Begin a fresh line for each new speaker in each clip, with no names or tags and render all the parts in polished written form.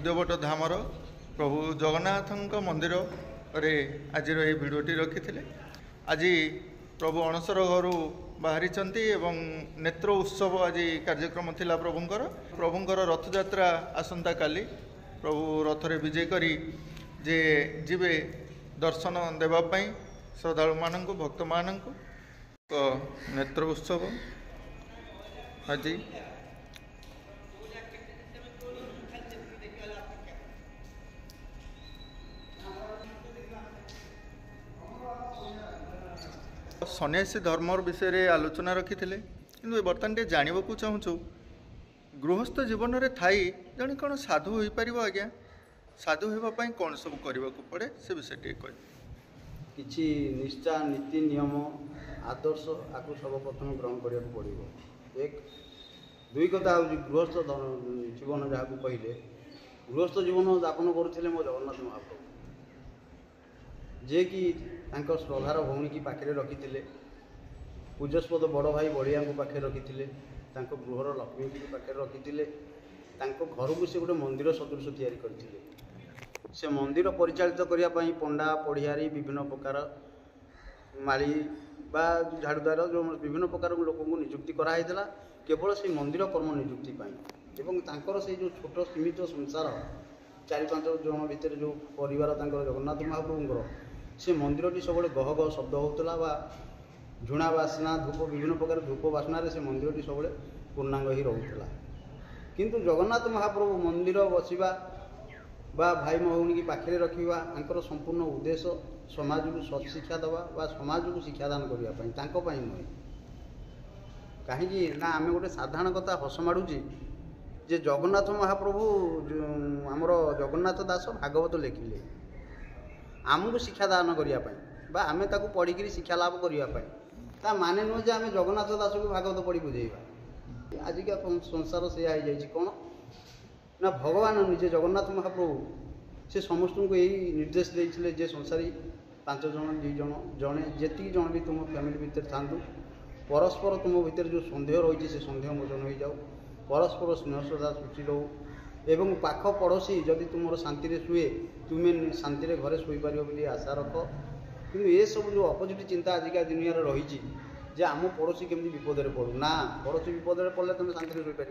उद्यवट धामर प्रभु जगन्नाथ मंदिर रे आज ये भिडटी रखी आज प्रभु अणसर घर बाहरी एवं नेत्र उत्सव आज कार्यक्रम थिला प्रभुंकर रथयात्रा आसंता काली प्रभु रथरे विजय करी जे जीवे दर्शन देवाई श्रद्धालु मानक भक्त मानक नेत्र उत्सव आज सन्यासी धर्म विषय में आलोचना रखी थे कि बर्तमान टे जानवाक चाहूँ गृहस्थ जीवन में थी जड़े कौन साधु हो पार आज्ञा साधु होगापी कौन सब करने को पड़े से विषय टे कह
किसी निष्ठा नीति नियम आदर्श आपको सर्वप्रथम ग्रहण करने को पड़ो। एक दुई कथा हूँ गृहस्थ जीवन जहाँ कहले गृहस्थ जीवन यापन करुले मो जगन्नाथ महाप्रभु जे कि श्रद्धार भौणी की पाखे रखी पूजस्पद बड़ भाई बड़िया पाखे रखी गृहर लक्ष्मी की पाखे रखी घर को से गोटे मंदिर सदृश तैयारी करते से मंदिर परिचालित करने पंडा पढ़ियारी विभिन्न प्रकार माली बा झाड़ुदार जो विभिन्न प्रकार लोक निजुक्ति कराइला केवल से मंदिर कर्म निजुक्ति एवं से जो छोट सीमित संसार 4-5 जन भितर जो परिवार जगन्नाथ महाप्रभुंर से मंदिर सब गह गह शब्द होता बा झुणा बास्ना धूप विभिन्न प्रकार धूप बास्ना से मंदिर सब पूर्णांग ही रोला किंतु जगन्नाथ महाप्रभु मंदिर बसवा बा भाई भौणी की पाखे रखा संपूर्ण उद्देश्य समाज को सत्शिक्षा देवा समाज को शिक्षादान करने नुहे कहीं आम गोटे साधारण कथा हस माड़ुची जे जगन्नाथ महाप्रभु आमर जगन्नाथ दास भागवत लिखिले आमको शिक्षादान करने आम पढ़ी शिक्षा लाभ करने माने नुहे जे आम जगन्नाथ दास को भागवत पढ़ी बुझेगा आजिका संसार से कौन ना भगवान निजे जगन्नाथ महाप्रभु से समस्त को यही निर्देश देते जे संसारी 5 जन 2 जन जड़े जी जन भी तुम फैमिली भितर था परस्पर तुम भितर जो सन्देह रही से सन्देह मोचन हो जाओ परस्पर स्नेह श्रद्धा सृष्टि रो एवं पाख पड़ोशी जदि तुम शांति शुए तुम्हें शांति घरे शोपार बोली आशा रख कि ये सब जो अपोजिट चिंता आजिका दुनिया रही जे आम पड़ोशी केमी विपद में पड़ू ना पड़ोशी विपद में पड़े तुम शांति शोपार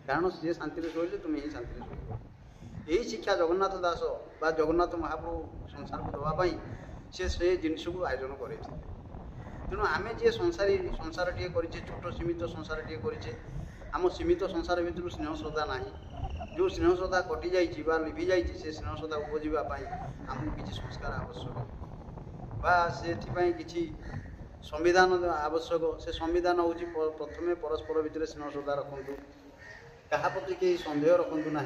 कारण सी शांति शोले तुम्हें ही शांति शोब यही शिक्षा जगन्नाथ दास बा जगन्नाथ महाप्रभु संसार को देवाई से जिनस को आयोजन करे तेणु आम जी संसारी संसार टे कर छोट सीमित संसार टे कर आम सीमित संसार भितर स्नेह श्रद्धा ना जो स्नेह श्रद्धा कटि जा लिभि जा स्नेह श्रद्धा उपजीवाई आमको किसी संस्कार आवश्यक बा से किसी संविधान आवश्यक से संविधान हूँ प्रथम परस्पर भितर स्नेह श्रद्धा रखु क्या प्रति कहीं सन्देह रखु ना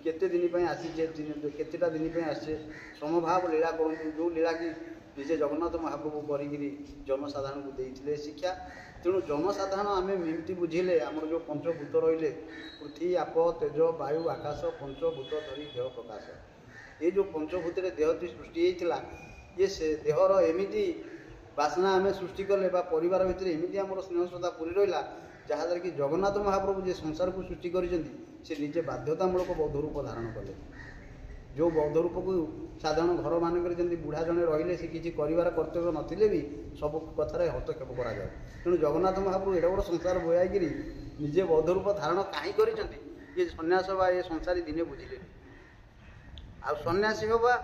केते दिन आसीचे केतेटा दिन आसे समभाव लीला करूँ जो लीला कि निजे जगन्नाथ महाप्रभु करी जनसाधारण को देते शिक्षा तेणु जनसाधारण आम एमती बुझे आमर जो पंचभूत रही पृथ्वी आप तेज वायु आकाश पंचभूत धरी देह प्रकाश ये जो पंचभूत देहटी सृष्टि होता ये से देहर एमती बासना आम सृष्टि कले परिवार भितर एमती आम स्नेह श्रद्धा पूरी रहा जहाँद्वारा कि जगन्नाथ महाप्रभु जे संसार को सृष्टि कर निजे बाध्यतामूलक बौद्ध रूप धारण कले जो बौद्ध रूप को साधारण घर मानक बुढ़ा जड़े रही से किसी कर कर्तव्य नथिले भी सब कथार हस्तक्षेप करा जाए तेणु जगन्नाथ महाप्रभु एडे बड़ संसार बोयाई निजे बौद्ध रूप धारण कहीं कर सन्यास बा ये संसारी दिने बुझिले आ सन्यासी होगा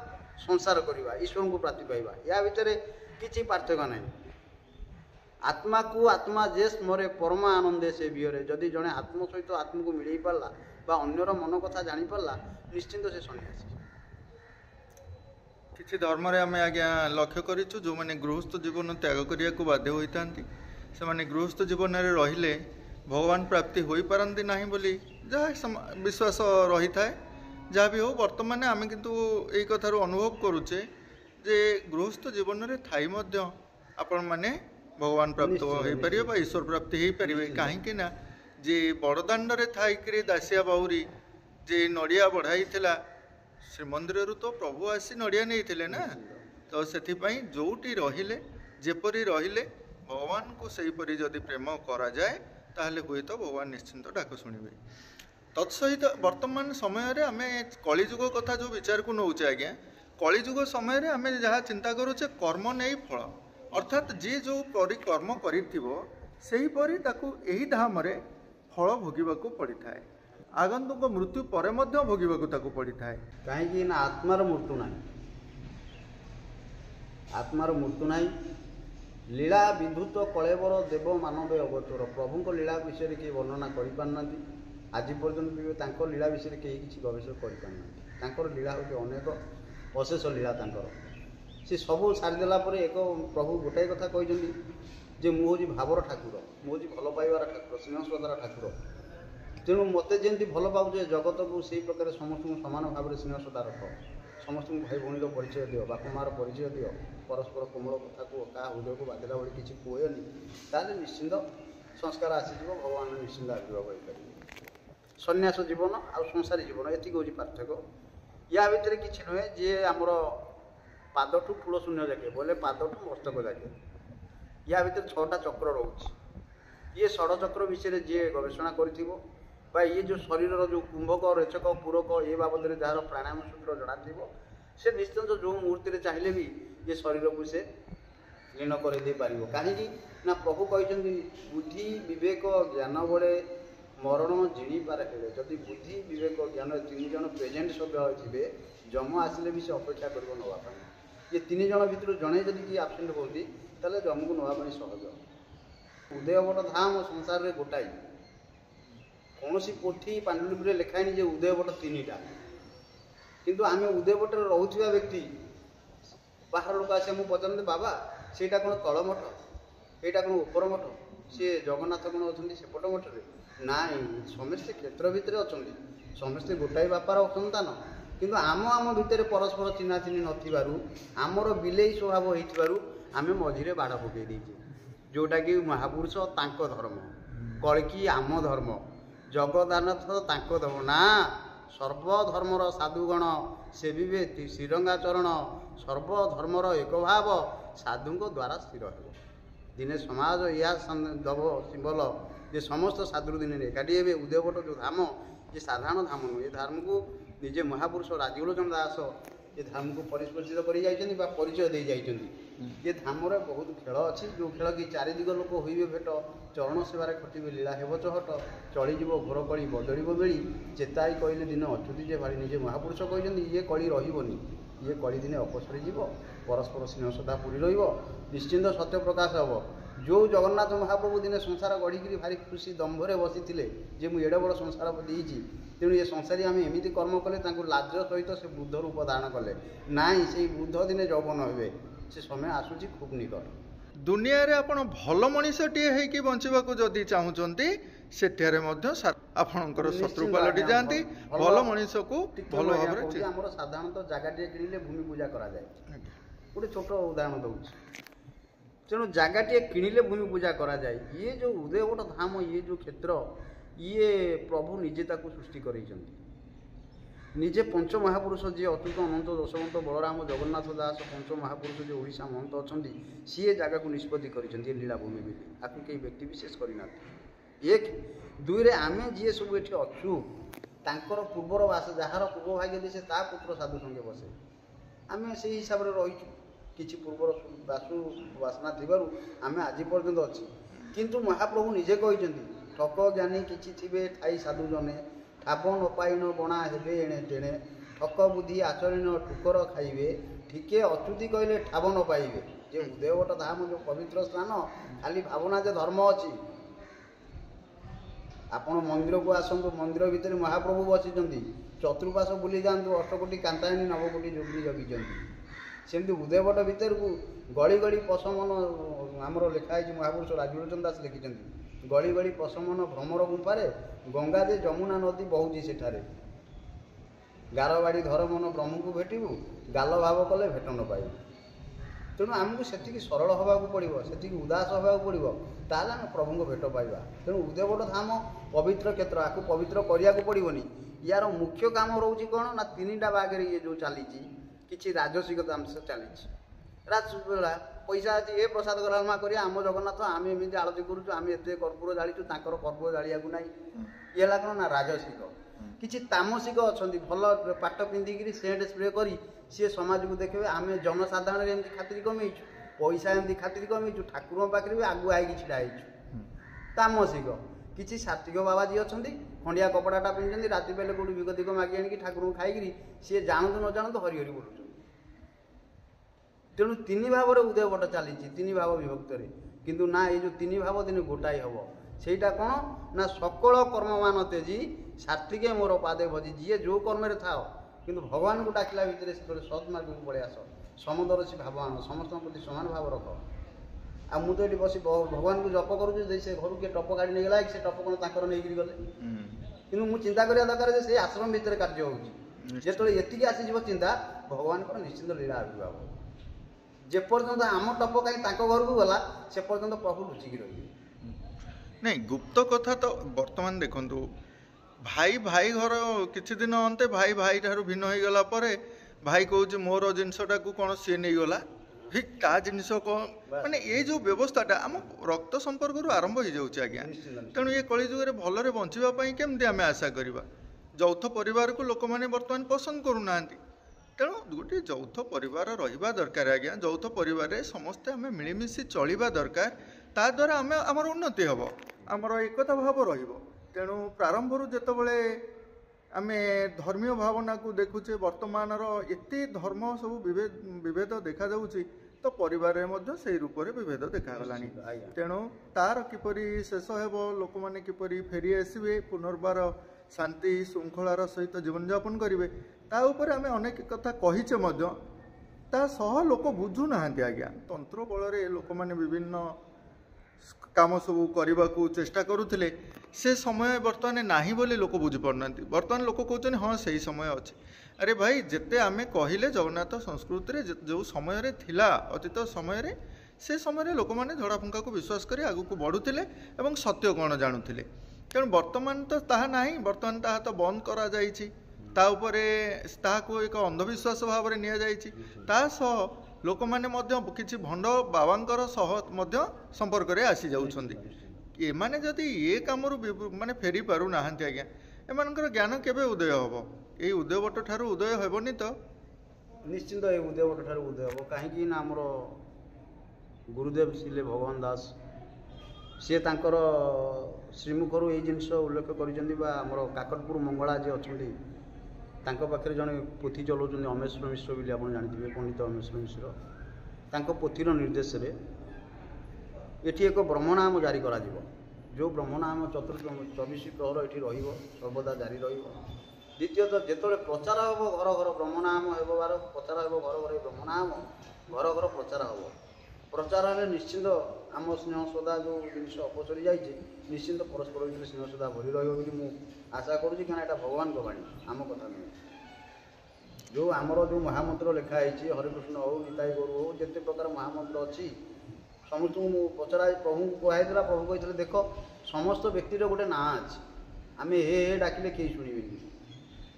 संसार करवा ईश्वर को प्राप्ति पाइबा या भितर किसी पार्थक्य नहीं आत्मा को आत्मा जे स्मरे परमा आनंदे से बिहरे जदि जड़े आत्म सहित आत्मा को मिलई पारला बा अन्यर मन कथा जानी पारला निश्चिंत से सन्यासी
किसी धर्म रे आमे आज्ञा लक्ष्य करिछु जो माने गृहस्थ जीवन त्याग करिया को बाध्य होइतांती से माने गृहस्थ जीवन रे रहिले भगवान प्राप्ति होई पारंती नाही बोली जहाँ विश्वास रही थाए जहाँ भी हो वर्तमान आम किंतु यही कथार अनुभव करुचे जे गृहस्थ जीवन रे थाई मध्य आपण माने भगवान प्राप्त हो पारे ईश्वर प्राप्ति हो पारे कहीं ना जे बड़दाण्ड रे थाई दासिया बाहुरी जे नड़िया बढ़ाई श्रीमंदिर तो प्रभु आसी नड़िया नहीं ना तो से जोटी रहिले जेपरी रहिले भगवान को सहीपरी जदि प्रेम करा जाए ताहले हुए तो भगवान निश्चिंत डाक शुणिबे। तत्सहित वर्तमान समय आम कलिजुग कथा जो विचार को नौचे आज्ञा कलिजुग समय आम जहाँ चिंता करुचे कर्म नहीं फल अर्थात जी जो कर्म करीपरी यही धाम फल भोगवाक पड़ी था आगंतुक मृत्यु पर भोगवाक पड़ी था
कहीं आत्मार मृत्यु ना आत्मार मृत्यु ना लीला विधुत कलेवर देव मानव अगोचर प्रभु लीला विषय किए वर्णना करना आज पर्यटन भी लीला विषय कहीं किसी गवेषणा करना लीला हूँ अनेक अशेष लीला सी सब सारीदेला एक प्रभु गोटाए कथा कहते जे मुझे भावर ठाकुर मुझे भल पाइबार ठाकुर स्नेहश्रद्धार ठाकुर तेणु मत जमी भल पाचे जगत को से प्रकार समस्त सामान भाव में स्नेहश्रद्धा रख समस्त भाई भौणी परिचय दियो बापा मार परिचय दियो परस्पर कोमल कथा को क्या हृदय को बाधिला भाई किसी कहनी ताले निश्चिंत संस्कार आसीज भगवान निश्चिंत आविर्भाव हो सन्यास जीवन आ संसारी जीवन एति हूँ पार्थक्य या भितर किसी नुहे जी आमर पादठू फूल शून्य जाके बोले पादठू मस्तक जाके या भितर 6टा चक्र रोचे ये षड़ चक्र विषय जी गवेषणा कर ये जो शरीर जो कुंभक रेचक पूरक ये बाबद जार प्राणायाम सूत्र जड़ा से निश्चित जो मुहूर्त चाहिए भी ये शरीर को से लीन कर कहीं ना प्रभु कहते बुद्धि विवेक ज्ञान बड़े मरण जिणी पार हेले जदि बुद्धि विवेक ज्ञान 3 जन प्रेजेंट सब थे जम आसिले भी से अपेक्षा कर नापी ये 3 जन भितर जड़े जदि किए आबसेंट होती ताले जम को नापी सहज उदयवट धाम संसार में गोटाई कौन सी पोथी पांडुलिपि लिखाई जे उदयवट 3टा किंतु आम उदयवट रोचा व्यक्ति बाहर लोक आसे मुझे पचारते बाबा सेटा कौन तल मठ यहाँ कौन उपर मठ सी जगन्नाथ कौन अच्छा सेपट मठे ना समस्ते क्षेत्र भितर अच्छा समस्ते गोटाए बापार सन्तान किंतु आम भितर परस्पर चिन्हा चिन्ह नथिबारु आमर बिलेई स्वभाव होइथिबारु आमे मझिरे बाड़ पकई देइछे जोटा कि महापुरुष तांको धर्म कलकी आम धर्म जगदानाथ तांको धर्म ना सर्वधर्मर साधुगण सेविवे श्रीरंगाचरण सर्वधर्मर एक भाव साधु द्वारा स्थिर हो दिने समाज या दब सिंबल जे समस्त साधु दिन एकाठी हे उदयवट जो धाम ये साधारण धाम नुह ये धाम को निजे महापुरुष राजलोचन दास ये धाम को परिस्पर्शित कर परिचय दे जाइए ये धाम बहुत खेल अच्छी जो खेल कि 4 दिग लोक हुए भेट चरण सेवार खटिबे लीला हेब चहट चलीज घोर कली बदल बेली चेताई कहले दिन अच्युति जे भाई निजे महापुरुष कहते ये कली रही ये कली दिने अपसरी जीव परस्पर स्नेह श्रद्धा पूरी निश्चिंत सत्य प्रकाश हम जो जगन्नाथ महाप्रभु दिने संसार गढ़ी भारी खुशी दम्भरे बसी जे मुझे एडे बड़ संसार देती तेणु ये संसारी आम एमती कर्म कले लाज सहित से बुद्ध रूप धारण कले ना से बुद्ध दिने यौवन हे से समय आसूची खूब निकट
दुनिया रे आपण भल मनीषटीए होइकी बंचिबाकू जदि चाहूचंती सेठियारे मध्य आपणकर शत्रु पलटि जाती भल मनीष को भल भाव
आमर साधारणतः जगह किणिले भूमि पूजा करा जाए गोटे छोट उदाहरण दूसरी तेणु जगह किणिले भूमि पूजा करा जाए ये जो उदयवट धाम ये जो क्षेत्र ये प्रभु निजे ताकू सृष्टि करैछंती निजे पंच महापुरुष जी अच्युत अनंत दशवंत बलराम जगन्नाथ दास पंच महापुरुष जो ओडिशा महंत अच्छा सी जगह को निष्पत्ति कर लीलाभूमि भी आपको कई व्यक्ति विशेष करना एक दुईरे आम जी सब ये अच्छु तांकर पूर्वर बास जार पूर्व भाग्य दे से पुत्र साधु संगे बसे आम से हिसाब से रहीचु किसी पूर्वर बासु वासना थिबारु आम आज पर्यंत अच्छी किंतु महाप्रभु निजे कहते ठक ज्ञानी किसी थे ठाई साधु जने ठाब न पाइन बणा हेबे एणे तेणे ठक बुद्धि आचरण ठुकर खाइबे ठीके अच्युति कहले ठाब न पाइबे जे उदयवट धाम जो पवित्र स्थान खाली भावना जे धर्म अच्छी आपण मंदिर को आसतु मंदिर भितर महाप्रभु बसी चतुर्पाश बुली जातु अष्टकोटी कांतायनी नवकोटी जोगी जगी सेमती उदयवट भितर को गली गली पशमन आमर लिखाई महापुरुष राजलोचन दास लिखिं गली गली पशमन भ्रमर गुंफारे गंगा दे जमुना नदी बहुची सेठारे गारबाड़ी धरमन ब्रह्म को भेटू गाल भाव कले भेट न पाइबू तेणु आमको से सरल होगा पड़ो से उदास होगा पड़ो ताल आम प्रभु भेट पाइबा तेणु उदयवट धाम पवित्र क्षेत्र आपको पवित्र करने को पड़ोनी यार मुख्य काम रोचे कौन ना 3टा बागे ये जो चली कि राजसिक दाम से चली राजला पैसा अच्छी ए प्रसाद गरामा करिया आम जगन्नाथ आम एमती आरती करूँ आम एत कर्पूर जाचु कर्पूर जालिया ना ये कौन ना राजसिक କିଛି ତାମସିକ ଅଛନ୍ତି ଭଲ ପାଟ ପିନ୍ଧିକିରି ସେଣ୍ଟ ସ୍ପ୍ରେ କରି ସିଏ ସମାଜକୁ ଦେଖେଇବେ ଆମେ ଜନସାଧାରଣରେ ଏମିତି ଖାତିରି କମେଇଛୁ, ପଇସା ଏମିତି ଖାତିରି କମେଇଛୁ, ଠାକୁରଙ୍କ ପାଖରେ ବି ଆଗୁଆ ହେଇକି ଛିଡ଼ା ହେଇଛୁ। ତାମସିକ କିଛି ସାତ୍ଵିକ ବାବାଜୀ ଅଛନ୍ତି, ଖଣ୍ଡିଆ କପଡ଼ାଟା ପିନ୍ଧୁଛନ୍ତି, ରାତି ବେଲେ କୋଉଠି ଭିକ ଦିଗ ମାଗି ଆଣିକି ଠାକୁରଙ୍କୁ ଖାଇକିରି ସିଏ ଜାଣନ୍ତୁ ନ ଜାଣନ୍ତୁ ହରି ହରି ବୋଲୁଛନ୍ତି। ତେଣୁ ତିନି ଭାବରେ ଉଦୟ ବଟ ଚାଲିଛି, ତିନି ଭାବ ବିଭକ୍ତରେ, କିନ୍ତୁ ନା ଏଇ ଯେଉଁ ତିନି ଭାବ ଦିନେ ଗୋଟାଏ ହେବ। ସେଇଟା କ'ଣ ନା ସକଳ କର୍ମମାନ ତେଜି ସାତ୍ଵିକେ ମୋର ପାଦେ ଭଜି, ଯିଏ ଯେଉଁ କର୍ମରେ ଥାଅ କିନ୍ତୁ ଭଗବାନଙ୍କୁ ଡାକିଲା ଭିତରେ ସେତେବେଳେ ସତ୍ମାର୍ଗକୁ ପଳେଇ ଆସ, ସମଦର୍ଶୀ ଭାବ ଆଣ, ସମସ୍ତଙ୍କ ପ୍ରତି ସମାନ ଭାବ ରଖ। ଆଉ ମୁଁ ତ ଏଠି ବସି ଭଗବାନଙ୍କୁ ଜପ କରୁଛି, ଯେ ସେ ଘରୁ କିଏ ଟପ ଗାଡ଼ି ନେଇଗଲା କି ସେ ଟପ କ'ଣ ତାଙ୍କର ନେଇକିରି ଗଲେ, କିନ୍ତୁ ମୁଁ ଚିନ୍ତା କରିବା ଦରକାର ଯେ ସେଇ ଆଶ୍ରମ ଭିତରେ କାର୍ଯ୍ୟ ହେଉଛି। ଯେତେବେଳେ ଏତିକି ଆସିଯିବ ଚିନ୍ତା, ଭଗବାନଙ୍କର ନିଶ୍ଚିନ୍ତ ଲୀଳା ଆବିର୍ଭାବ। ଯେପର୍ଯ୍ୟନ୍ତ ଆମ ଟପ କାହିଁ ତାଙ୍କ ଘରକୁ ଗଲା ସେ ପର୍ଯ୍ୟନ୍ତ ପ୍ରଭୁ ଲୁଚିକି ରହିବେ।
ନାଇଁ ଗୁପ୍ତ କଥା ତ ବର୍ତ୍ତମାନ ଦେଖନ୍ତୁ, ଭାଇ ଭାଇ ଘର କିଛି ଦିନ ଅନ୍ତେ ଭାଇ ଭାଇ ଠାରୁ ଭିନ୍ନ ହେଇଗଲା ପରେ ଭାଇ କହୁଛି ମୋର ଜିନିଷଟାକୁ କ'ଣ ସିଏ ନେଇଗଲା, ଠିକ୍ ତା ଜିନିଷ କ'ଣ, ମାନେ ଏଇ ଯେଉଁ ବ୍ୟବସ୍ଥାଟା ଆମ ରକ୍ତ ସମ୍ପର୍କରୁ ଆରମ୍ଭ ହେଇଯାଉଛି ଆଜ୍ଞା। ତେଣୁ ଏ କଳିଯୁଗରେ ଭଲରେ ବଞ୍ଚିବା ପାଇଁ କେମିତି ଆମେ ଆଶା କରିବା? ଯୌଥ ପରିବାରକୁ ଲୋକମାନେ ବର୍ତ୍ତମାନ ପସନ୍ଦ କରୁନାହାନ୍ତି। ତେଣୁ ଗୋଟିଏ ଯୌଥ ପରିବାର ରହିବା ଦରକାର ଆଜ୍ଞା। ଯୌଥ ପରିବାରରେ ସମସ୍ତେ ଆମେ ମିଳିମିଶି ଚଳିବା ଦରକାର, ତାଦ୍ୱାରା ଆମର ଉନ୍ନତି ହେବ, ଆମର ଏକତା ଭାବ ରହିବ। ତେଣୁ ପ୍ରାରମ୍ଭରୁ ଯେତେବେଳେ ଆମେ ଧର୍ମୀୟ ଭାବନାକୁ ଦେଖୁଛେ, ବର୍ତ୍ତମାନର ଏତେ ଧର୍ମ ସବୁ ବିଭେଦ ଦେଖାଯାଉଛି, ତ ପରିବାରରେ ମଧ୍ୟ ସେଇ ରୂପରେ ବିଭେଦ ଦେଖାଗଲାଣି। ତେଣୁ ତାର କିପରି ଶେଷ ହେବ, ଲୋକମାନେ କିପରି ଫେରି ଆସିବେ, ପୁନର୍ବାର ଶାନ୍ତି ଶୃଙ୍ଖଳାର ସହିତ ଜୀବନଯାପନ କରିବେ, ତା ଉପରେ ଆମେ ଅନେକ କଥା କହିଛେ ମଧ୍ୟ। ତା ସହ ଲୋକ ବୁଝୁନାହାନ୍ତି ଆଜ୍ଞା। ତନ୍ତ୍ର ବଳରେ ଲୋକମାନେ ବିଭିନ୍ନ କାମ ସବୁ କରିବାକୁ ଚେଷ୍ଟା କରୁଥିଲେ, ସେ ସମୟ ବର୍ତ୍ତମାନ ନାହିଁ ବୋଲି ଲୋକ ବୁଝିପାରୁନାହାନ୍ତି। ବର୍ତ୍ତମାନ ଲୋକ କହୁଛନ୍ତି ହଁ ସେଇ ସମୟ ଅଛି। ଆରେ ଭାଇ, ଯେତେ ଆମେ କହିଲେ ଜଗନ୍ନାଥ ସଂସ୍କୃତିରେ ଯେଉଁ ସମୟରେ ଥିଲା, ଅତୀତ ସମୟରେ, ସେ ସମୟରେ ଲୋକମାନେ ଝଡ଼ାଫୁଙ୍କାକୁ ବିଶ୍ୱାସ କରି ଆଗକୁ ବଢ଼ୁଥିଲେ ଏବଂ ସତ୍ୟ କ'ଣ ଜାଣୁଥିଲେ। ତେଣୁ ବର୍ତ୍ତମାନ ତ ତାହା ନାହିଁ, ବର୍ତ୍ତମାନ ତାହା ତ ବନ୍ଦ କରାଯାଇଛି, ତା ଉପରେ ତାହାକୁ ଏକ ଅନ୍ଧବିଶ୍ୱାସ ଭାବରେ ନିଆଯାଇଛି। ତା ସହ ଲୋକମାନେ ମଧ୍ୟ କିଛି ଭଣ୍ଡ ବାବାଙ୍କର ସହ ମଧ୍ୟ ସମ୍ପର୍କରେ ଆସିଯାଉଛନ୍ତି। ଏମାନେ ଯଦି ଏ କାମରୁ ମାନେ ଫେରି ପାରୁନାହାନ୍ତି ଆଜ୍ଞା, ଏମାନଙ୍କର ଜ୍ଞାନ କେବେ ଉଦୟ ହେବ? ଏଇ ଉଦୟବଟ ଠାରୁ ଉଦୟ ହେବନି ତ?
ନିଶ୍ଚିନ୍ତ ଏଇ ଉଦୟବଟ ଠାରୁ ଉଦୟ ହେବ। କାହିଁକି ନା ଆମର ଗୁରୁଦେବ ଥିଲେ ଭଗବାନ ଦାସ, ସିଏ ତାଙ୍କର ଶ୍ରୀମୁଖରୁ ଏଇ ଜିନିଷ ଉଲ୍ଲେଖ କରିଛନ୍ତି, ବା ଆମର କାକଟପୁର ମଙ୍ଗଳା ଯିଏ ଅଛନ୍ତି ତାଙ୍କ ପାଖରେ ଜଣେ ପୋଥି ଚଲାଉଛନ୍ତି ଅମେଶ୍ୱର ମିଶ୍ର ବୋଲି ଆପଣ ଜାଣିଥିବେ, ପଣ୍ଡିତ ଅମେଶ୍ୱର ମିଶ୍ର। ତାଙ୍କ ପୋଥିର ନିର୍ଦ୍ଦେଶରେ ଏଠି ଏକ ବ୍ରହ୍ମନାମ ଜାରି କରାଯିବ। ଯେଉଁ ବ୍ରହ୍ମନାମ 24 ପ୍ରହର ଏଠି ରହିବ, ସର୍ବଦା ଜାରି ରହିବ। ଦ୍ୱିତୀୟତଃ ଯେତେବେଳେ ପ୍ରଚାର ହେବ, ଘର ଘର ବ୍ରହ୍ମନାମ ହେବ, ପ୍ରଚାର ହେବ ଘର ଘର ବ୍ରହ୍ମନାମ, ଘର ଘର ପ୍ରଚାର ହେବ। ପ୍ରଚାର ହେଲେ ନିଶ୍ଚିନ୍ତ ଆମ ସ୍ନେହ ଶ୍ରଦ୍ଧା ଯେଉଁ ଜିନିଷ ଅପସରି ଯାଇଛି, ନିଶ୍ଚିନ୍ତ ପରସ୍ପର ଭିତରେ ସ୍ନେହ ଶ୍ରଦ୍ଧା ଭରି ରହିବ ବୋଲି ମୁଁ ଆଶା କରୁଛି। କାରଣ ଏଇଟା ଭଗବାନଙ୍କ ବାଣୀ, ଆମ କଥା ନୁହେଁ। ଯେଉଁ ଆମର ଯେଉଁ ମହାମନ୍ତ୍ର ଲେଖା ହେଇଛି, ହରେକୃଷ୍ଣ ହଉ, ନିତାଇ ଗୌର ହଉ, ଯେତେ ପ୍ରକାର ମହାମନ୍ତ୍ର ଅଛି, ସମସ୍ତଙ୍କୁ ମୁଁ ପଚରା ପ୍ରଭୁଙ୍କୁ କୁହାଯାଇଥିଲା। ପ୍ରଭୁ କହିଥିଲେ ଦେଖ, ସମସ୍ତ ବ୍ୟକ୍ତିର ଗୋଟେ ନାଁ ଅଛି, ଆମେ ହେ ଡାକିଲେ କେହି ଶୁଣିବେନି,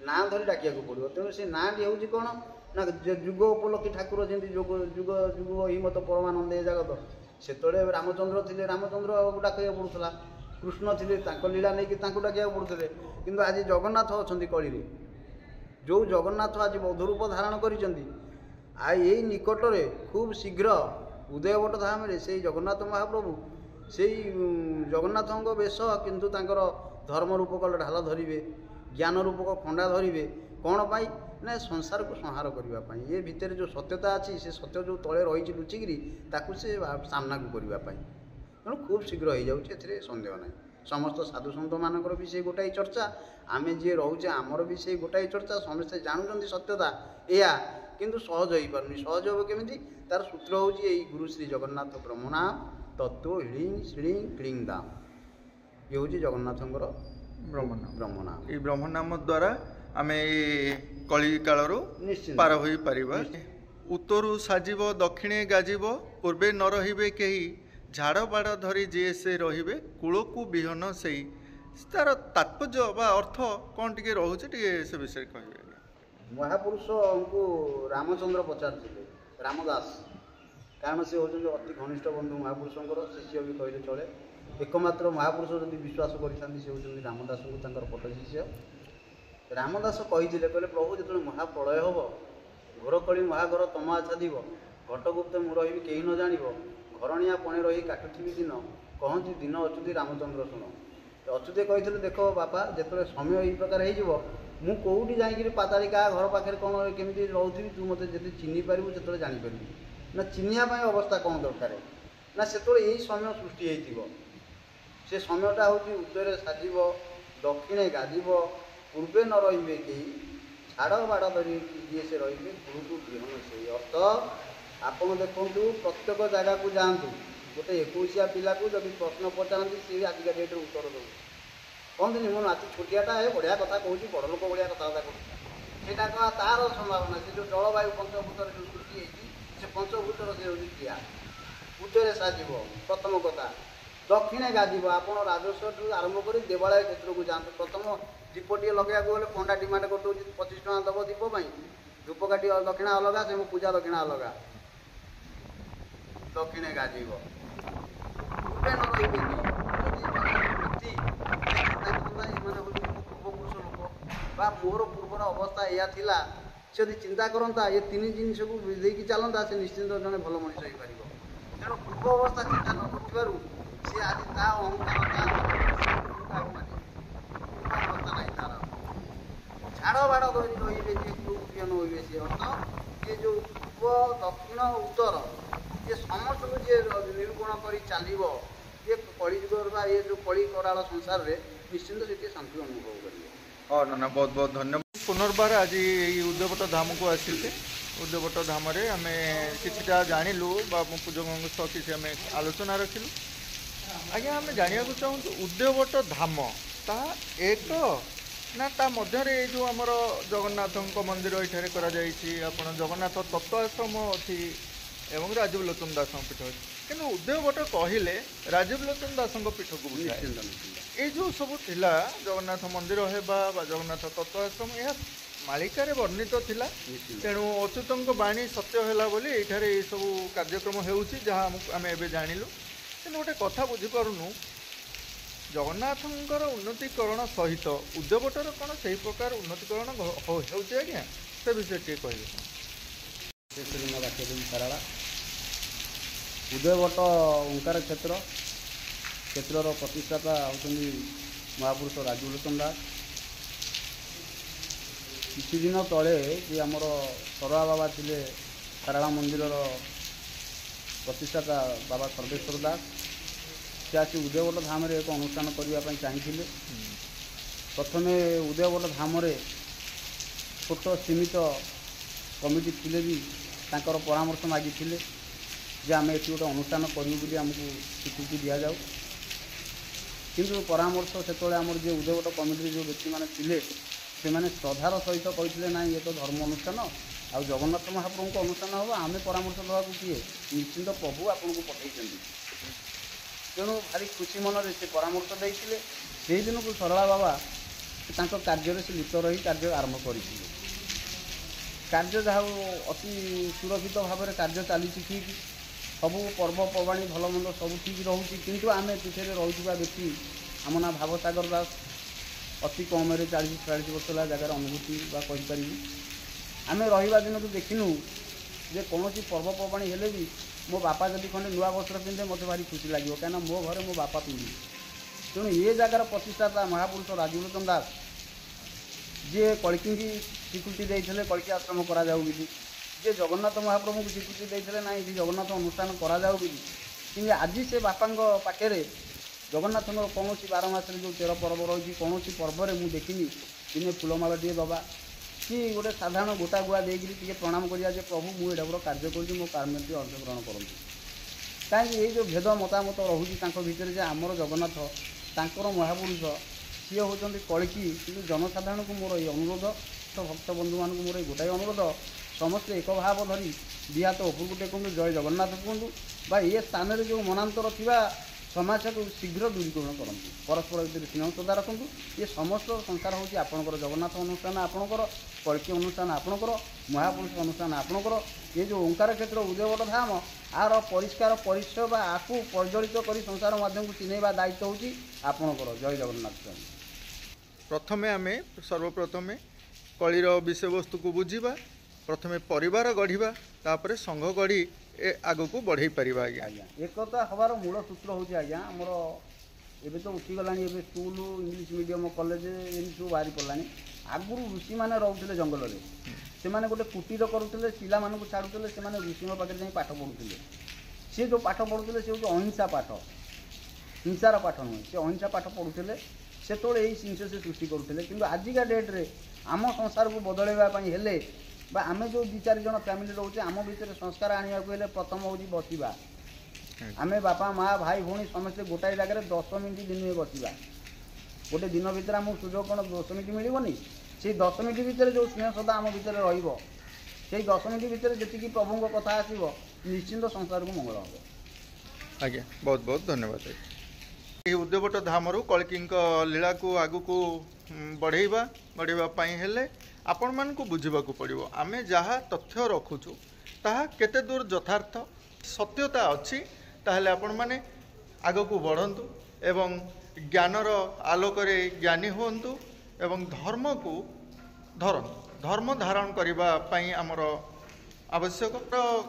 ନାଁ ଧରି ଡାକିବାକୁ ପଡ଼ିବ। ତେଣୁ ସେ ନାଁଟି ହେଉଛି କ'ଣ ନା ଯୁଗ ଉପଲକ୍ଷୀ ଠାକୁର, ଯେମିତି ଯୁଗ ଯୁଗ ଯୁଗ ହିମତ ପରମାନନ୍ଦ ଏ ଜଗତ। ସେତେବେଳେ ରାମଚନ୍ଦ୍ର ଥିଲେ, ରାମଚନ୍ଦ୍ରକୁ ଡାକିବାକୁ ପଡ଼ୁଥିଲା। କୃଷ୍ଣ ଥିଲେ, ତାଙ୍କ ଲୀଳା ନେଇକି ତାଙ୍କୁ ଡାକିବାକୁ ପଡ଼ୁଥିଲେ। କିନ୍ତୁ ଆଜି ଜଗନ୍ନାଥ ଅଛନ୍ତି କଳିରେ, ଯେଉଁ ଜଗନ୍ନାଥ ଆଜି ବୌଦ୍ଧ ରୂପ ଧାରଣ କରିଛନ୍ତି, ଆଉ ଏଇ ନିକଟରେ ଖୁବ୍ ଶୀଘ୍ର ଉଦୟବଟ ଧାମରେ ସେଇ ଜଗନ୍ନାଥ ମହାପ୍ରଭୁ, ସେଇ ଜଗନ୍ନାଥଙ୍କ ବେଶ, କିନ୍ତୁ ତାଙ୍କର ଧର୍ମ ରୂପକ ଢାଲ ଧରିବେ, ଜ୍ଞାନ ରୂପକ ଖଣ୍ଡା ଧରିବେ। କ'ଣ ପାଇଁ ନା ସଂସାରକୁ ସଂହାର କରିବା ପାଇଁ। ଏ ଭିତରେ ଯେଉଁ ସତ୍ୟତା ଅଛି, ସେ ସତ୍ୟ ଯେଉଁ ତଳେ ରହିଛି ଲୁଚିକିରି, ତାକୁ ସେ ସାମ୍ନାକୁ କରିବା ପାଇଁ। ତେଣୁ ଖୁବ୍ ଶୀଘ୍ର ହେଇଯାଉଛି, ଏଥିରେ ସନ୍ଦେହ ନାହିଁ। ସମସ୍ତ ସାଧୁସନ୍ଥମାନଙ୍କର ବି ସେଇ ଗୋଟାଏ ଚର୍ଚ୍ଚା, ଆମେ ଯିଏ ରହୁଛେ ଆମର ବି ସେଇ ଗୋଟାଏ ଚର୍ଚ୍ଚା। ସମସ୍ତେ ଜାଣୁଛନ୍ତି ସତ୍ୟତା ଏଇଆ, କିନ୍ତୁ ସହଜ ହେଇପାରୁନି। ସହଜ ହେବ କେମିତି? ତାର ସୂତ୍ର ହେଉଛି ଏଇ ଗୁରୁ ଶ୍ରୀ ଜଗନ୍ନାଥ ବ୍ରହ୍ମନାମ ତତ୍ତ୍ୱ ହିଳିଂ ଶ୍ରୀଂ କ୍ଲିଂ ଦାମ। ଇଏ ହେଉଛି ଜଗନ୍ନାଥଙ୍କର ବ୍ରହ୍ମନାମ।
ଏଇ ବ୍ରହ୍ମନାମ ଦ୍ୱାରା ଆମେ ଏଇ କଳି କାଳରୁ ପାର ହୋଇପାରିବା। ଉତ୍ତରୁ ସାଜିବ ଦକ୍ଷିଣେ ଗାଜିବ, ପୂର୍ବେ ନ ରହିବେ କେହି, ଝାଡ଼ ବାଡ଼ ଧରି ଯିଏ ସେ ରହିବେ, କୂଳକୁ ବିହନ ସେଇ। ତାର ତାତ୍ପର୍ଯ୍ୟ ବା ଅର୍ଥ କ'ଣ ଟିକେ ରହୁଛି, ଟିକେ ସେ ବିଷୟରେ କହିବେ?
ମହାପୁରୁଷଙ୍କୁ ରାମଚନ୍ଦ୍ର ପଚାରିଥିଲେ, ରାମଦାସ, କାରଣ ସେ ହେଉଛନ୍ତି ଅତି ଘନିଷ୍ଠ ବନ୍ଧୁ ମହାପୁରୁଷଙ୍କର, ଶିଷ୍ୟ ବି କହିଲେ ଚଳେ। एकमात्र महापुरुष जदि विश्वास करते से होती रामदास तांकर पट शिष्य। ରାମଦାସ କହିଥିଲେ, କହିଲେ ପ୍ରଭୁ ଯେତେବେଳେ ମହାପ୍ରଳୟ ହେବ, ଘୋର କଳି ମହାଘର ତମ ଆଚ୍ଛାଦିବ, ଘଟଗୁପ୍ତ ମୁଁ ରହିବି କେହି ନ ଜାଣିବ, ଘରଣିଆ ପଣେ ରହି କାଟୁଥିବି ଦିନ, କହନ୍ତି ଦିନ ଅଚ୍ୟୁତି ରାମଚନ୍ଦ୍ର ଶୁଣ। ଅଚ୍ୟୁତ କହିଥିଲେ, ଦେଖ ବାପା, ଯେତେବେଳେ ସମୟ ଏଇ ପ୍ରକାର ହେଇଯିବ, ମୁଁ କେଉଁଠି ଯାଇକିରି ପାତାଳି କାହା ଘର ପାଖରେ କ'ଣ କେମିତି ରହୁଥିବି, ତୁ ମୋତେ ଯେତେ ଚିହ୍ନି ପାରିବୁ ସେତେବେଳେ ଜାଣିପାରିବୁ। ନା ଚିହ୍ନିବା ପାଇଁ ଅବସ୍ଥା କ'ଣ ଦରକାର? ନା ସେତେବେଳେ ଏଇ ସମୟ ସୃଷ୍ଟି ହେଇଥିବ। ସେ ସମୟଟା ହେଉଛି ଉତ୍ତରରେ ସାଜିବ, ଦକ୍ଷିଣେ ଗାଜିବ, ପୂର୍ବେ ନ ରହିବେ କେହି, ଛାଡ଼ ବାଡ଼ ଧରି ଯିଏ ସେ ରହିବେ, ଗୁରୁକୁ ବିହନ ସେଇ। ଅର୍ଥ ଆପଣ ଦେଖନ୍ତୁ, ପ୍ରତ୍ୟେକ ଜାଗାକୁ ଯାଆନ୍ତୁ, ଗୋଟେ 21 ପିଲାକୁ ଯଦି ପ୍ରଶ୍ନ ପଚାରନ୍ତି, ସିଏ ଆଜିକା ଡେଟ୍ରେ ଉତ୍ତର ଦେଉଛି। କହନ୍ତିନି ମୋ ନାତି ଛୋଟିଆଟା ବଢ଼ିଆ କଥା କହୁଛି, ବଡ଼ ଲୋକ ଭଳିଆ କଥାବାର୍ତ୍ତା କରୁଛି। ସେଇଟା କ'ଣ ତା'ର ସମ୍ଭାବନା? ସେ ଯେଉଁ ଜଳବାୟୁ ପଞ୍ଚଭୂତରେ ଯେଉଁ ସୃଷ୍ଟି ହେଇଛି, ସେ ପଞ୍ଚଭୂତର ସେ ହେଉଛି କ୍ରିୟା। ଉତ୍ତରରେ ସାଜିବ ପ୍ରଥମ କଥା, ଦକ୍ଷିଣେ ଗାଜିବ। ଆପଣ ରାଜସ୍ୱଠୁ ଆରମ୍ଭ କରି ଦେବାଳୟ କ୍ଷେତ୍ରକୁ ଯାଆନ୍ତୁ। ପ୍ରଥମ ଦୀପଟିଏ ଲଗାଇବାକୁ ଗଲେ ପଣ୍ଡା ଡିମାଣ୍ଡ କରିଦେଉଛି 25 ଟଙ୍କା ଦେବ ଦୀପ ପାଇଁ, ଧୂପକାଠି ଦକ୍ଷିଣା ଅଲଗା, ସେ ପୂଜା ଦକ୍ଷିଣା ଅଲଗା। ଦକ୍ଷିଣେ ଗାଜିବ, ପୂର୍ବେ ନ ରହିବେ କି, ଯଦି ବ୍ୟକ୍ତି ଏମାନେ ହେଉଛି ମୋ ପୂର୍ବପୁରୁଷ ଲୋକ ବା ମୋର ପୂର୍ବର ଅବସ୍ଥା ଏଇଆ ଥିଲା, ସେ ଯଦି ଚିନ୍ତା କରନ୍ତା, ଏ 3 ଜିନିଷକୁ ଦେଇକି ଚାଲନ୍ତା, ସେ ନିଶ୍ଚିନ୍ତ ଜଣେ ଭଲ ମଣିଷ ହେଇପାରିବ। ତେଣୁ ପୂର୍ବ ଅବସ୍ଥା ଚିନ୍ତା ନ କରୁଥିବାରୁ ସେ ଆଜି ତା ଅହଂକାର ଅବସ୍ଥା ନାହିଁ ତାର। ଝାଡ଼ ବାଡ଼ ଧରି ରହିବେ ଯେ ଗୁରୁବିହନ ହୋଇବେ। ସେ ଅର୍ଥ ଯେ ଯେଉଁ ପୂର୍ବ ଦକ୍ଷିଣ ଉତ୍ତର, ଏ ସମସ୍ତଙ୍କୁ ଯିଏ ନିରୂପଣ କରି ଚାଲିବ, ଏ କଳିଯୁଗର ବା ଏ ଯେଉଁ କଳି କରାଳ ସଂସାରରେ ନିଶ୍ଚିନ୍ତ ସେଠି ଶାନ୍ତି ଅନୁଭବ କରିବେ।
ହଁ ନା ବହୁତ ବହୁତ ଧନ୍ୟବାଦ। ପୁନର୍ବାର ଆଜି ଏଇ ଉଦ୍ୟବଟ ଧାମକୁ ଆସିଲେ। ଉଦ୍ୟବଟ ଧାମରେ ଆମେ କିଛିଟା ଜାଣିଲୁ ବା ପୂଜକଙ୍କ ସହ କିଛି ଆମେ ଆଲୋଚନା ରଖିଲୁ। ଆଜ୍ଞା, ଆମେ ଜାଣିବାକୁ ଚାହୁଁଛୁ ଉଦ୍ୟବଟ ଧାମ ତାହା ଏକ ନା ତା ମଧ୍ୟରେ ଏଇ ଯେଉଁ ଆମର ଜଗନ୍ନାଥଙ୍କ ମନ୍ଦିର ଏଠାରେ କରାଯାଇଛି, ଆପଣ ଜଗନ୍ନାଥ ତତ୍ତ୍ୱ ଆଶ୍ରମ ଅଛି ଏବଂ ରାଜୀବ ଲୋଚନ ଦାସଙ୍କ ପୀଠ ଅଛି, କିନ୍ତୁ ଉଦୟବଟ କହିଲେ ରାଜୀବ ଲୋଚନ ଦାସଙ୍କ ପୀଠକୁ ବୁଝାଏ। ଏଇ ଯେଉଁ ସବୁ ଥିଲା ଜଗନ୍ନାଥ ମନ୍ଦିର ହେବା ବା ଜଗନ୍ନାଥ ତତ୍ତ୍ୱ ଆଶ୍ରମ, ଏହା ମାଳିକାରେ ବର୍ଣ୍ଣିତ ଥିଲା। ତେଣୁ ଅଚ୍ୟୁତଙ୍କ ବାଣୀ ସତ୍ୟ ହେଲା ବୋଲି ଏଇଠାରେ ଏଇସବୁ କାର୍ଯ୍ୟକ୍ରମ ହେଉଛି, ଯାହା ଆମେ ଏବେ ଜାଣିଲୁ। କିନ୍ତୁ ଗୋଟେ କଥା ବୁଝିପାରୁନୁ, ଜଗନ୍ନାଥଙ୍କର ଉନ୍ନତିକରଣ ସହିତ ଉଦ୍ୟବଟର କ'ଣ ସେହି ପ୍ରକାର ଉନ୍ନତିକରଣ ହେଉଛି ଆଜ୍ଞା? ସେ ବିଷୟରେ ଟିକେ କହିବେ।
ଉଦୟବଟ ଓଙ୍କାର କ୍ଷେତ୍ରର ପ୍ରତିଷ୍ଠାତା ହେଉଛନ୍ତି ମହାପୁରୁଷ ରାଜୀବ ଲୋଚନ ଦାସ। କିଛି ଦିନ ତଳେ ଯେ ଆମର ସରୁଆ ବାବା ଥିଲେ, ସାରଳା ମନ୍ଦିରର ପ୍ରତିଷ୍ଠାତା ବାବା ସର୍ବେଶ୍ୱର ଦାସ, ସେ ଆସି ଉଦୟବଟ ଧାମରେ ଏକ ଅନୁଷ୍ଠାନ କରିବା ପାଇଁ ଚାହିଁଥିଲେ। ପ୍ରଥମେ ଉଦୟବଟ ଧାମରେ ଛୋଟ ସୀମିତ କମିଟି ଥିଲେ ବି ତାଙ୍କର ପରାମର୍ଶ ମାଗିଥିଲେ ଯେ ଆମେ ଏଠି ଗୋଟେ ଅନୁଷ୍ଠାନ କରିବୁ ବୋଲି ଆମକୁ ସ୍ୱୀକୃତି ଦିଆଯାଉ। କିନ୍ତୁ ପରାମର୍ଶ ସେତେବେଳେ ଆମର ଯେ ଉଦୟବଟ କମିଟିରେ ଯେଉଁ ବ୍ୟକ୍ତିମାନେ ଥିଲେ, ସେମାନେ ଶ୍ରଦ୍ଧାର ସହିତ କହିଥିଲେ, ନାହିଁ ଏ ତ ଧର୍ମ ଅନୁଷ୍ଠାନ, ଆଉ ଜଗନ୍ନାଥ ମହାପ୍ରଭୁଙ୍କ ଅନୁଷ୍ଠାନ ହେବ, ଆମେ ପରାମର୍ଶ ଦେବାକୁ କିଏ? ନିଶ୍ଚିନ୍ତ ପ୍ରଭୁ ଆପଣଙ୍କୁ ପଠାଇଛନ୍ତି। ତେଣୁ ଭାରି ଖୁସି ମନରେ ସେ ପରାମର୍ଶ ଦେଇଥିଲେ। ସେହିଦିନକୁ ସରଳା ବାବା ତାଙ୍କ କାର୍ଯ୍ୟରେ ସେ ଲିପ୍ତ ରହି କାର୍ଯ୍ୟ ଆରମ୍ଭ କରିଥିଲେ। କାର୍ଯ୍ୟ ଯାହା ଅତି ସୁରକ୍ଷିତ ଭାବରେ କାର୍ଯ୍ୟ ଚାଲିଛି, ଠିକ୍ ସବୁ ପର୍ବପର୍ବାଣୀ ଭଲ ମନ୍ଦ ସବୁ ଠିକ୍ ରହୁଛି। କିନ୍ତୁ ଆମେ ପିଠରେ ରହୁଥିବା ବ୍ୟକ୍ତି, ଆମ ନାଁ ଭାବସାଗର ଦାସ, ଅତି କମରେ 40-42 ବର୍ଷ ହେଲା ଜାଗାର ଅନୁଭୂତି ବା କହିପାରିବୁ। ଆମେ ରହିବା ଦିନକୁ ଦେଖିନୁ ଯେ କୌଣସି ପର୍ବପର୍ବାଣୀ ହେଲେ ବି ମୋ ବାପା ଯଦି ଖଣ୍ଡେ ନୂଆ ବସ୍ତ୍ର ପିନ୍ଧେ ମୋତେ ଭାରି ଖୁସି ଲାଗିବ, କାହିଁକିନା ମୋ ଘରେ ମୋ ବାପା ପିନ୍ଧିବେ। ତେଣୁ ଏ ଜାଗାର ପ୍ରତିଷ୍ଠାତା ମହାପୁରୁଷ ରାଜୀବ ଲୋଚନ ଦାସ, ଯିଏ କଳିକିଙ୍କି ସ୍ୱୀକୃତି ଦେଇଥିଲେ କଳିକି ଆଶ୍ରମ କରାଯାଉ ବୋଲି, ଯିଏ ଜଗନ୍ନାଥ ମହାପ୍ରଭୁଙ୍କୁ ସ୍ୱୀକୃତି ଦେଇଥିଲେ ନାହିଁ ଏଠି ଜଗନ୍ନାଥ ଅନୁଷ୍ଠାନ କରାଯାଉ ବୋଲି। କିନ୍ତୁ ଆଜି ସେ ବାପାଙ୍କ ପାଖରେ ଜଗନ୍ନାଥଙ୍କର କୌଣସି 12 ମାସରେ ଯେଉଁ 13 ପର୍ବ ରହିଛି, କୌଣସି ପର୍ବରେ ମୁଁ ଦେଖିନି ଦିନେ ଫୁଲମାଳଟିଏ ଦେବା କି ଗୋଟେ ସାଧାରଣ ଗୋଟା ଗୁଆ ଦେଇକରି ଟିକେ ପ୍ରଣାମ କରିବା ଯେ ପ୍ରଭୁ ମୁଁ ଏଇଟା ଗୋଟେ କାର୍ଯ୍ୟ କରୁଛି, ମୋ କର୍ମରେ ଅଂଶଗ୍ରହଣ କରନ୍ତୁ। କାହିଁକି ଏଇ ଯେଉଁ ଭେଦ ମତାମତ ରହୁଛି ତାଙ୍କ ଭିତରେ ଯେ ଆମର ଜଗନ୍ନାଥ ତାଙ୍କର ମହାପୁରୁଷ ସିଏ ହେଉଛନ୍ତି କଳିକି, କିନ୍ତୁ ଜନସାଧାରଣଙ୍କୁ ମୋର ଏଇ ଅନୁରୋଧ, ତ ଭକ୍ତ ବନ୍ଧୁମାନଙ୍କୁ ମୋର ଏଇ ଗୋଟାଏ ଅନୁରୋଧ, ସମସ୍ତେ ଏକ ଭାବ ଧରି ଦୁଇ ହାତ ଉପରକୁ ଟେକନ୍ତୁ, ଜୟ ଜଗନ୍ନାଥ କୁହନ୍ତୁ, ବା ଏ ସ୍ଥାନରେ ଯେଉଁ ମନାନ୍ତର ଥିବା ସମସ୍ୟାକୁ ଶୀଘ୍ର ଦୂରୀକରଣ କରନ୍ତୁ, ପରସ୍ପର ଭିତରେ ସ୍ନେହ ଶ୍ରଦ୍ଧା ରଖନ୍ତୁ। ଏ ସମସ୍ତ ସଂସାର ହେଉଛି ଆପଣଙ୍କର, ଜଗନ୍ନାଥ ଅନୁଷ୍ଠାନ ଆପଣଙ୍କର, କଳିକି ଅନୁଷ୍ଠାନ ଆପଣଙ୍କର, ମହାପୁରୁଷ ଅନୁଷ୍ଠାନ ଆପଣଙ୍କର। ଏ ଯେଉଁ ଓଙ୍କାର କ୍ଷେତ୍ର ଉଦୟବଟ ଧାମ, ଆର ପରିଷ୍କାର ପରିଚ୍ଛନ୍ନ ବା ଆକୁ ପ୍ରଜ୍ୱଳିତ କରି ସଂସାର ମାଧ୍ୟମକୁ ଚିହ୍ନେଇବା ଦାୟିତ୍ୱ ହେଉଛି ଆପଣଙ୍କର। ଜୟ ଜଗନ୍ନାଥ।
प्रथमे आमे सर्वप्रथमे कलिर विषय वस्तु को बुझीबा प्रथमे परिवार गढ़िबा तापर संघ गढ़ी आगु को बढ़ई परिबा आज्ञा
आज्ञा एकता हबार मूल सूत्र होची आज्ञा हमर एबे तो उठी गलानी एबे स्कूल इंग्लिश मीडियम कॉलेज एन सब बाहरी पड़लानी आगुरु ऋषि माने रहउथिले जंगल रे से माने गोटे कुटीर करूथिले पिला मानकु छाडुथिले से माने ऋषिଙ୍କ पाखे जाई पाठ पढुथिले से जो पाठ पढुथिले से अहिंसा पाठ हिंसार पाठ नुहे से अहिंसा पाठ पढुथिले से तोळे एई जिनिस से सृष्टि करूथिले किंतु आजिका डेट रे आम संसार को बदलैबा पई हेले बा आमे जो 2-4 जन फैमिली रहउचे आम भीतर संस्कार आनिया को हेले प्रथम होजी बसिबा आमे बापा माँ भाई भौणी समस्त गोटाए जगह 10 मिनिट दिन में बसिबा गोटे दिन भीतर आम सुजोग कौन 10 मिनिट मिलबनी से 10 मिनिट भीतर जो स्नेह श्रद्धा आम भीतर रहिबो से 10 मिनिट भीतर जति प्रभु कथा आसीबो निश्चिंत संसार को मंगल हम
आज्ञा बहुत बहुत धन्यवाद उद्यवट धाम कल्की लीला को आगु को बढ़ेबा हेले आपण मान को बुझा पड़ो आम जहाँ तथ्य रखुचु ताहा केते दूर यथार्थ सत्यता अच्छी ताहले आपण माने आग को बढ़ंतु एवं ज्ञानर आलोक ज्ञानी हुंतु एवं धर्म को धर्म धारण करने आमर आवश्यक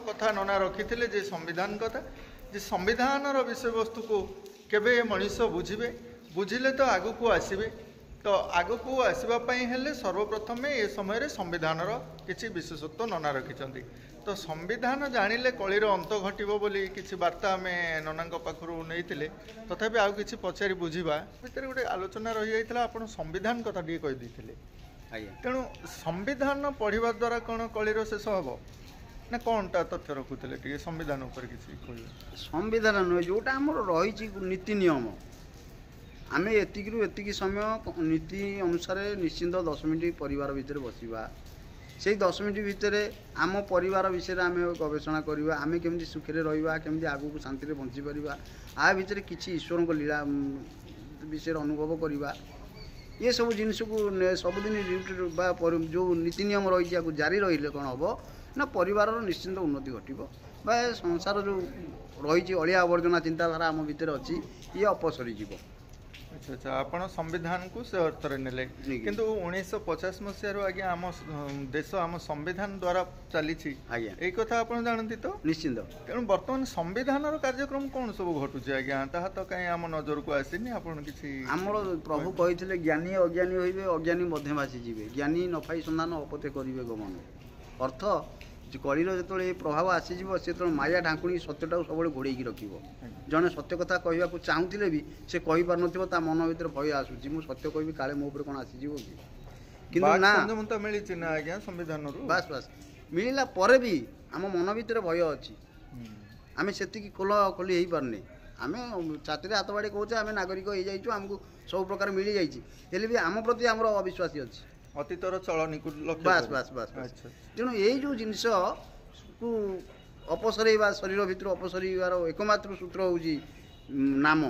कथा नना रखी जे संविधान कथा जे संविधान विषय वस्तु को केबे मनुष्य बुझे बुझिले तो आगु को आसबे तो आगु को आसवाई हेले सर्वप्रथमे ए समय संविधान किसी विशेषत्व नना रखिंट तो संविधान जानिले कलिर अंत घटो बोली किसी वार्ता आम नना पाखु नहीं तथापि आउ कि पचारि बुझा भितर गोटे आलोचना रही जाता आप संविधान कथा टी कहीदे तेणु संविधान पढ़ा द्वारा कौन कलिर शेष हम ना कौन टा तथ्य रखुले संविधान उपर किसी कह
संविधान नुहे जोटा आम रही नीति नियम आम एतिक समय नीति अनुसार निश्चिंत 10 मिनिट परिवार भितर बसिबा से 10 मिनिट भितर आम परिवार विषय आम गवेषणा करवा आम केमती सुखरे रहा केमती आगू शांति बंची पार आ भितर किसी ईश्वर को लीला विषय अनुभव करवा ये सब जिनस को सबुदिन जो नीति नियम रही जारी रही कौन हम ना परिवार निश्चिंत उन्नति घटो संसार जो रही अलिया आवर्जना चिंताधारा आम भितर अच्छी ये अपसरी जीव
अच्छा अच्छा आपण संविधान को से अर्थ ने किंतु 1950 मसीह आज्ञा आम देश आम संविधान द्वारा चली एक कथा आप जानती तो
निश्चिंत
तेणु बर्तमान संविधान कार्यक्रम कौन सब घटुचे आज्ञा ता तो कहीं आम नजर को आसीनी आपण किसी
आमर प्रभु कही ज्ञानी अज्ञानी होइबे अज्ञानी मध्यभाषी जीवे ज्ञानी नफाई संधान अपते करिवे गमन अर्थ कलिर जो प्रभाव आसीज से तो माया ढाकुणी सत्यटा सब घोड़े रखिब जड़े सत्य कथा कहवाक चाहूले भी से कही पार ना मन भर भय आसूँ मुझे सत्य कहि काले मो ऊपर कौन आसीज कि
ना संविधान
बास बास मिलला पर भी आम मन भर भय अच्छी आम से खोल खोली हो पारने आम छाती हाथ बाड़ी कहे आम नागरिक हो जाइए आमको सब प्रकार मिल जाइए भी आम प्रति आम अविश्वासी अच्छी
अतीतर चलनी
बास बास बास तेणु यही जो जिनस को अपसरवा शरीर भितर अपसरवार एकमात्र सूत्र हूँ नाम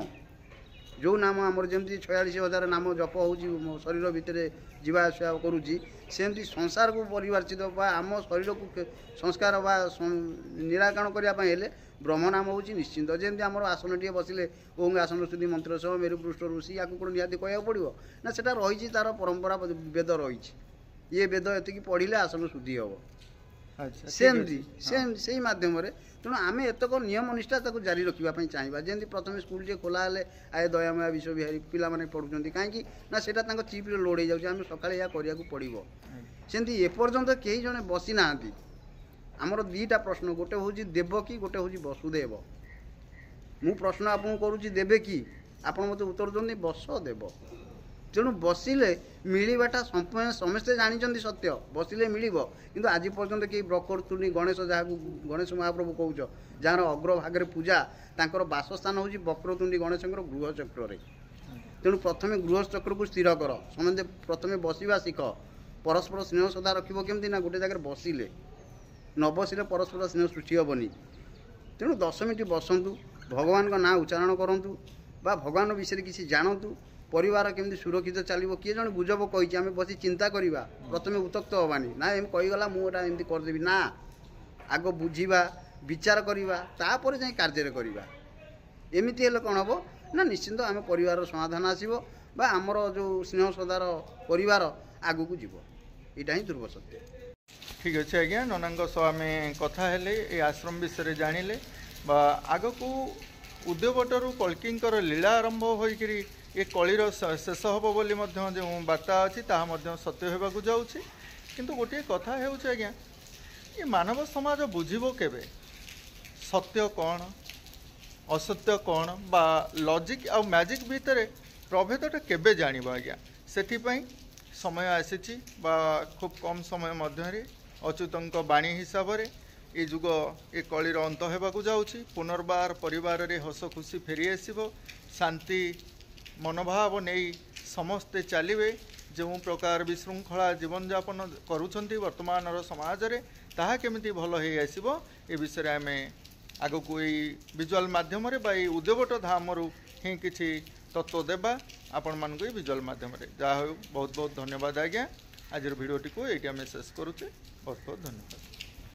जो नाम आमर जमी 46,000 नाम जप हो शरीर भितर जीवा आसा करुँची सेमती संसार को परिवर्तित आम शरीर को संस्कार बा निराकरण करने ब्रह्म नाम हूँ निश्चिंत जमी आम आसन टे बसिले ओंग आसन स्तुति मंत्र सह मेरु पृष्ठ ऋषि या कौन निहती कहना पड़ो ना से रही तार परंपरा वेद रही ये वेद ये पढ़ले आसन शुद्धि हम सेमती से मध्यम तेणु आम एतक नियम निष्ठा जारी रखापी चाहिए जमी प्रथम स्कूल टे खोला आए दयामया विश्व विहारी पाने पढ़ुं कहीं ना से चिप्रे लोड हो जाए सकाଳେ या करने पड़ो सेमती एपर्यंत कई जड़े बसी ना आमर 2टा प्रश्न गोटे हूँ देवकी गोटे हूँ वसुदेव मु प्रश्न आपको करुँच देवे कि आप मत उत्तर दें बस देव तेणु बसिले मिलवाटा समस्ते जानते सत्य बसिले मिल कि आज पर्यंत कई ब्रकर्तुनी गणेश जहाँ गणेश महाप्रभु कौच जार अग्रभागे पूजा तांकर बासस्थान हूँ वक्रतुंडी गणेश गृह चक्र तेणु प्रथम गृह चक्र को स्थिर कर समझे प्रथम बसवा शिख परस्पर स्नेह श्रद्धा रखिब केमती ना गोटे जगह बसिले न बसिले परस्पर स्नेह सृष्टि हेनी तेणु 10 मिनिट बसतु भगवान का नाँ उच्चारण करूँ बा भगवान विषय किसी जानतु परिवार केमती सुरक्षित चलो किए जन गुजब कही आम बस चिंता करवा प्रथम उत्तक्त हवानी ना एम कहीगला मुझे एमती करदेवी ना आग बुझा विचार करवा तापर जाए कार्य करवा एमती हेल्ले कौन हम ना निश्चिंत आम परिवार समाधान आसो ବା ଆମର ଯେଉଁ ସ୍ନେହ ଶ୍ରଦ୍ଧାର ପରିବାର ଆଗକୁ ଯିବ। ଏଇଟା ହିଁ ଧ୍ରୁବ ସତ୍ୟ।
ଠିକ୍ ଅଛି ଆଜ୍ଞା, ନନାଙ୍କ ସହ ଆମେ କଥା ହେଲେ ଏ ଆଶ୍ରମ ବିଷୟରେ ଜାଣିଲେ ବା ଆଗକୁ ଉଦ୍ୟୋବଟରୁ କଳ୍କୀଙ୍କର ଲୀଳା ଆରମ୍ଭ ହୋଇକରି ଏ କଳିର ଶେଷ ହେବ ବୋଲି ମଧ୍ୟ ଯେଉଁ ବାର୍ତ୍ତା ଅଛି ତାହା ମଧ୍ୟ ସତ୍ୟ ହେବାକୁ ଯାଉଛି। କିନ୍ତୁ ଗୋଟିଏ କଥା ହେଉଛି ଆଜ୍ଞା, ଏ ମାନବ ସମାଜ ବୁଝିବ କେବେ ସତ୍ୟ କ'ଣ ଅସତ୍ୟ କ'ଣ ବା ଲଜିକ୍ ଆଉ ମ୍ୟାଜିକ୍ ଭିତରେ ପ୍ରଭେଦଟା କେବେ ଜାଣିବ ଆଜ୍ଞା? ସେଥିପାଇଁ ସମୟ ଆସିଛି ବା ଖୁବ୍ କମ୍ ସମୟ ମଧ୍ୟରେ ଅଚ୍ୟୁତଙ୍କ ବାଣୀ ହିସାବରେ ଏ ଯୁଗ ଏ କଳିର ଅନ୍ତ ହେବାକୁ ଯାଉଛି। ପୁନର୍ବାର ପରିବାରରେ ହସ ଖୁସି ଫେରି ଆସିବ, ଶାନ୍ତି ମନୋଭାବ ନେଇ ସମସ୍ତେ ଚାଲିବେ। ଯେଉଁ ପ୍ରକାର ବିଶୃଙ୍ଖଳା ଜୀବନଯାପନ କରୁଛନ୍ତି ବର୍ତ୍ତମାନର ସମାଜରେ ତାହା କେମିତି ଭଲ ହେଇ ଆସିବ ଏ ବିଷୟରେ ଆମେ ଆଗକୁ ଏଇ ଭିଜୁଆଲ୍ ମାଧ୍ୟମରେ ବା ଏଇ ଉଦ୍ୟୋବଟ ଧାମରୁ ହିଁ କିଛି ତତ୍ତ୍ୱ ଦେବା ଆପଣମାନଙ୍କୁ ଏଇ ଭିଜୁଆଲ୍ ମାଧ୍ୟମରେ। ଯାହା ହେଉ ବହୁତ ବହୁତ ଧନ୍ୟବାଦ ଆଜ୍ଞା। ଆଜିର ଭିଡ଼ିଓଟିକୁ ଏଇଠି ଆମେ ଶେଷ କରୁଛେ। ବହୁତ ବହୁତ ଧନ୍ୟବାଦ।